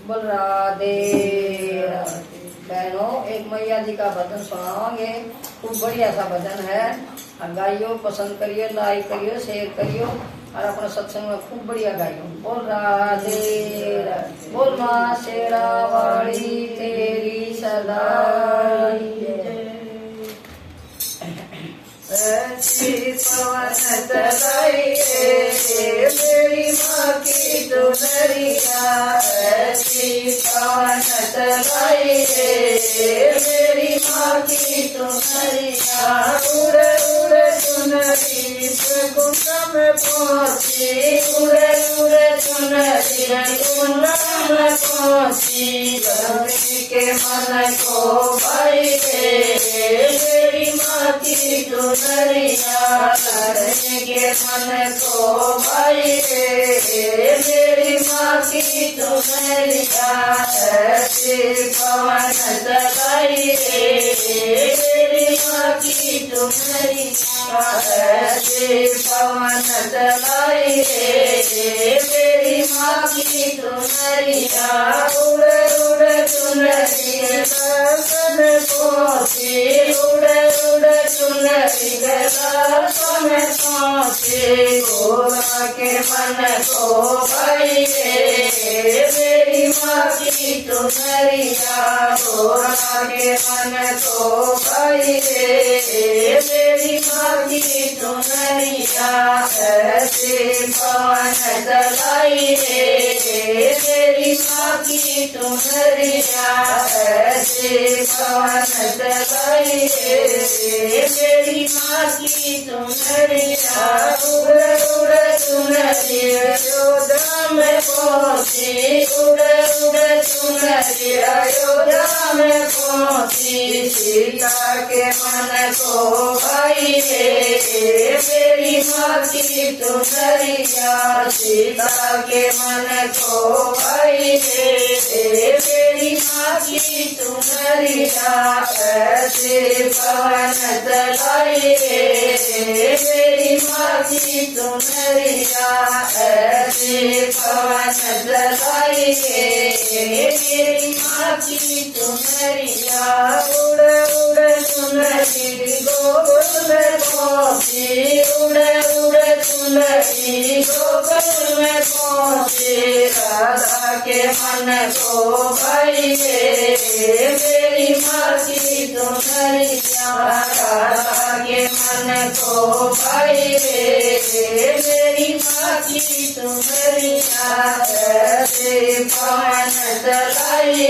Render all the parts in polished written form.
बोल राधे राधे। बहनों, एक मैया जी का भजन सुनाओगे। खूब बढ़िया सा भजन है। गाइयो, पसंद करियो, लाइक करियो, शेयर करियो और अपने सत्संग में खूब बढ़िया गाइयो। बोल राधे राधे। बोल माँ शेरा वाली तेरी सदा ऐसी पवन चलाइए मेरी माँ की चुनरिया, ऐसी पवन चलाइए मेरी माँ की चुनरिया। उड़े उड़े चुनरी कुंड में पहुँची, उड़े उड़े चुनरी कुंड में पहुँची। गंगी के मन को भाई मेरी माँ की चुनरिया, करने के मन को भाई मेरी माँ की चुनरिया। ऐसी पवन चलाई मेरी माँ की चुनरिया, ऐसी पवन चलाई मेरी माँ की चुनरिया। उड़े उड़े चुनरी दर्शन पहुँची, उड़े उड़े चुनरी दर्शन पहुँची। गोरा के मन को भाई मेरी माँ की चुनरिया, गोरा के मन को भाई मेरी माँ की चुनरिया। ऐसी पवन चलाई मेरी माँ की चुनरिया, ऐसी पवन चलाई मेरी माँ की चुनरिया। उड़े उड़े चुनरी अयोध्या में पहुँची, उड़े उड़े चुनरी अयोध्या में पहुँची। सीता के मन को भाई मेरी माँ की चुनरिया, सीता के मन को भाई मेरी माँ की चुनरिया। ऐसी पवन चलाई मेरी माँ की चुनरिया, ऐसी पवन चलाई मेरी माँ की चुनरिया। उड़े उड़े चुनरी गोकुल में पहुँची, उड़े उड़े चुनरी गोकुल में पहुँची। राधा के मन को भाई मेरी माँ की चुनरिया, राधा के मन को भाई मेरी माँ की चुनरिया। ऐसे पवन चलाई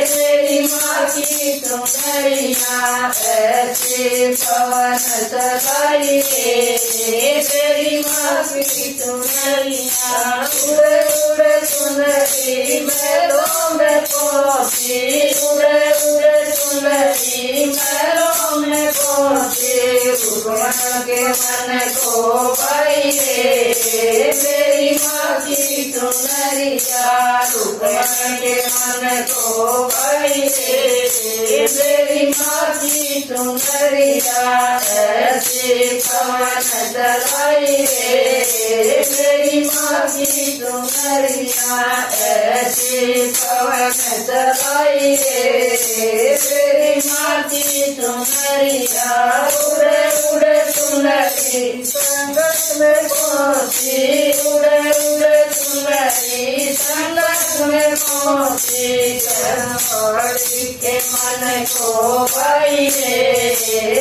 मेरी माँ की चुनरिया, ऐसे पवन चलाई मेरी माँ की चुनरिया। उड़े उड़े चुनरी महलों में पहुँची, उड़े उड़े चुनरी महलों में पहुँची। भगवान के मन को भाई मेरी माँ की चुनरिया, भगवान के मन को भाई मेरी माँ की चुनरिया। ऐसी पवन चलाई मेरी माँ की चुनरिया, ऐसी पवन चलाई मेरी माँ की चुनरिया। उड़े उड़े चुनरी संगत में पहुँची, उड़े उड़े चुनरी संगत में पहुँची। चरवाड़ी के मन को भाई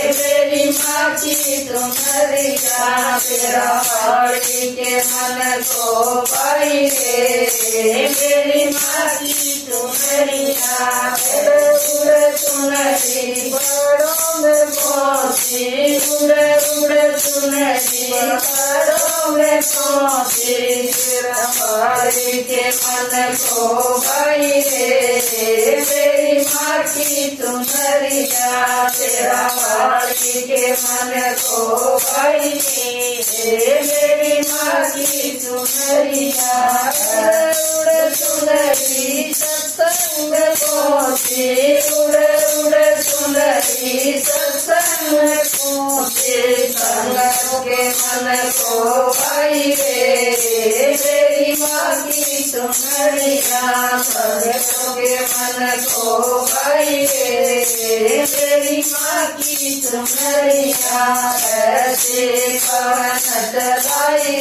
मेरी माँ की चुनरिया, तेरा वाड़ी के मन को भाई मेरी माँ की चुनरिया। उड़े उड़े चुनरी बड़ों में पहुँची, उड़े उड़े चुनरी बड़ों में पहुँची। तेरा वाड़ी के मन को भाई मेरी माँ की चुनरिया, तेरा वाड़ी के मन को भाई मेरी माँ की चुनरिया। उड़े चुनरी सत्संग पहुँची, उड़े उड़े चुनरी सत्संग पहुँची। संगत के मन को भाई मेरी माँ की चुनरिया भक्तों के मन को भाइए मेरी माँ की चुनरिया ऐसे पवन चलाइए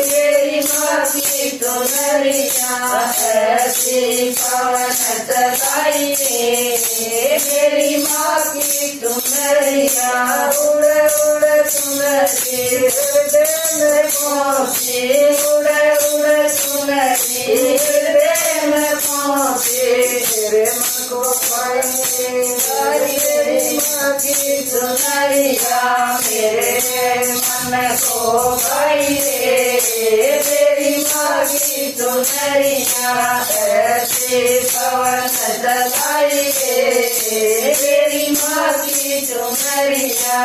मेरी माँ की चुनरिया ऐसे पवन चलाइए मेरी माँ की चुनरिया उड़ उड़ चुनरी हृदय में पहुँचे उड़ उड़ चुनरी हृदय में पहुँचे मेरे मन को पाएंगे मेरी माँ की चुनरिया मेरे मन को पाइए मेरी माँ की चुनरिया ऐसे पवन चलाइए मेरी माँ की चुनरिया